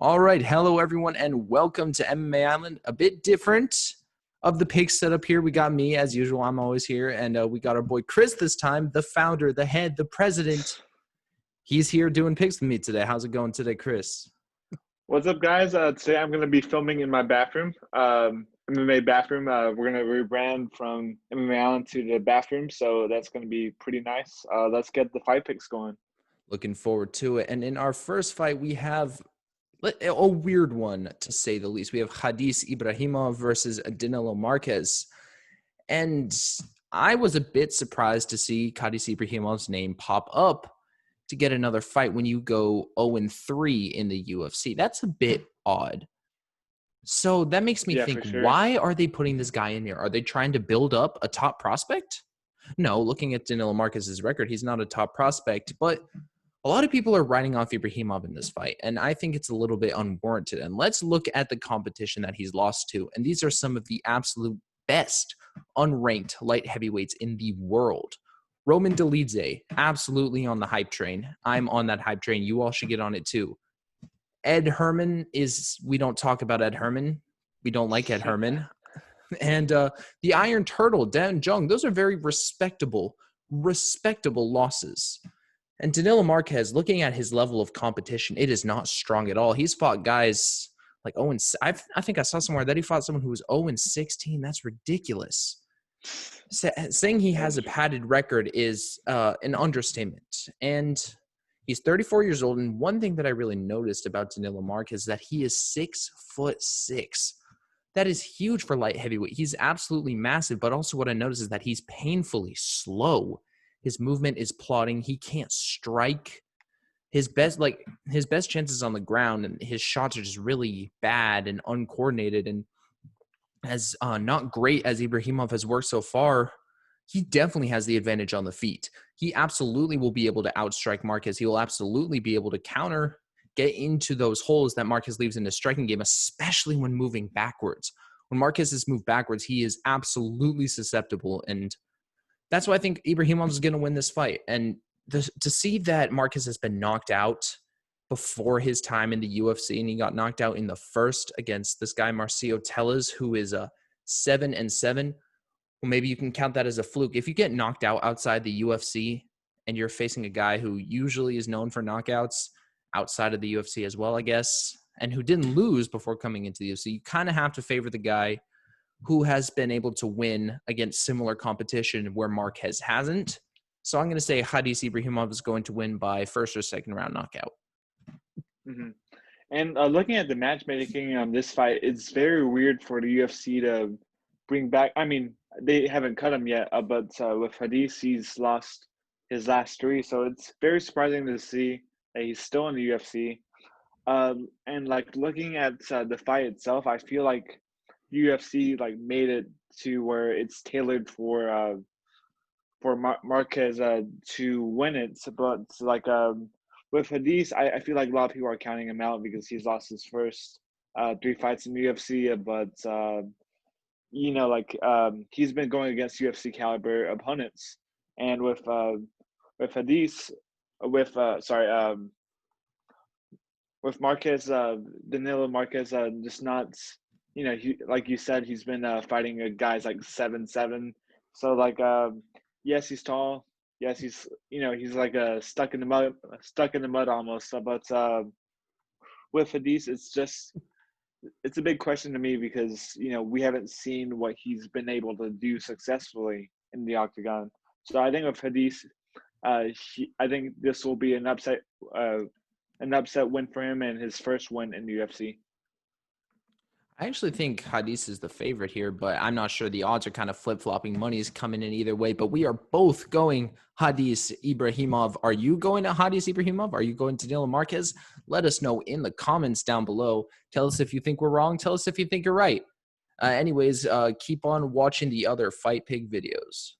All right. Hello, everyone, and welcome to MMA Island. A bit different of the pig setup here. We got me, as usual. I'm always here. And we got our boy Chris this time, the founder, the head, the president. He's here doing pigs with me today. How's it going today, Chris? What's up, guys? Today I'm going to be filming in my bathroom, MMA bathroom. We're going to rebrand from MMA Island to the bathroom, so that's going to be pretty nice. Let's get the fight picks going. Looking forward to it. And in our first fight, we have a weird one, to say the least. We have Khadis Ibragimov versus Danilo Marques. And I was a bit surprised to see Khadis Ibragimov's name pop up to get another fight when you go 0-3 in the UFC. That's a bit odd. So that makes me think, for sure. Why are they putting this guy in here? Are they trying to build up a top prospect? No, looking at Danilo Marques' record, he's not a top prospect, but a lot of people are writing off Ibragimov in this fight, and I think it's a little bit unwarranted. And let's look at the competition that he's lost to, and these are some of the absolute best unranked light heavyweights in the world. Roman Dolidze, absolutely on the hype train. I'm on that hype train. You all should get on it too. Ed Herman we don't talk about Ed Herman. We don't like Ed Herman. And the Iron Turtle, Dan Jung, those are very respectable losses. And Danilo Marques, looking at his level of competition, it is not strong at all. He's fought guys like I think I saw somewhere that he fought someone who was 0-16. That's ridiculous. Saying he has a padded record is an understatement. And he's 34 years old. And one thing that I really noticed about Danilo Marques is that he is 6'6". That is huge for light heavyweight. He's absolutely massive. But also what I noticed is that he's painfully slow. His movement is plodding. He can't strike. His best chances on the ground, and his shots are just really bad and uncoordinated. And as not great as Ibragimov has worked so far, he definitely has the advantage on the feet. He absolutely will be able to outstrike Marques. He will absolutely be able to get into those holes that Marques leaves in his striking game, especially when moving backwards. When Marques is moved backwards, he is absolutely susceptible, and that's why I think Ibragimov is going to win this fight. And to see that Marques has been knocked out before his time in the UFC, and he got knocked out in the first against this guy, Marcio Tellez, who is a 7-7. Well, maybe you can count that as a fluke. If you get knocked out outside the UFC and you're facing a guy who usually is known for knockouts outside of the UFC as well, I guess, and who didn't lose before coming into the UFC, you kind of have to favor the guy who has been able to win against similar competition where Marques hasn't. So I'm going to say Khadis Ibragimov is going to win by first or second round knockout. Mm-hmm. And looking at the matchmaking on this fight, it's very weird for the UFC to bring back. I mean, they haven't cut him yet, but with Khadis, he's lost his last 3. So it's very surprising to see that he's still in the UFC. And like looking at the fight itself, I feel like UFC like made it to where it's tailored for Marques to win it. But like with Khadis, I feel like a lot of people are counting him out because he's lost his first 3 fights in the UFC. But he's been going against UFC caliber opponents, and with Khadis, with Marques, Danilo Marques, just not. He, like you said, he's been fighting guys like 7'7". So like, yes, he's tall. Yes, he's like stuck in the mud almost. But with Khadis, it's a big question to me because we haven't seen what he's been able to do successfully in the octagon. So I think with Khadis, I think this will be an upset win for him and his first win in the UFC. I actually think Khadis is the favorite here, but I'm not sure. The odds are kind of flip-flopping. Money is coming in either way, but we are both going Khadis Ibragimov. Are you going to Khadis Ibragimov? Are you going to Danilo Marques? Let us know in the comments down below. Tell us if you think we're wrong. Tell us if you think you're right. Anyways, keep on watching the other Fight Pig videos.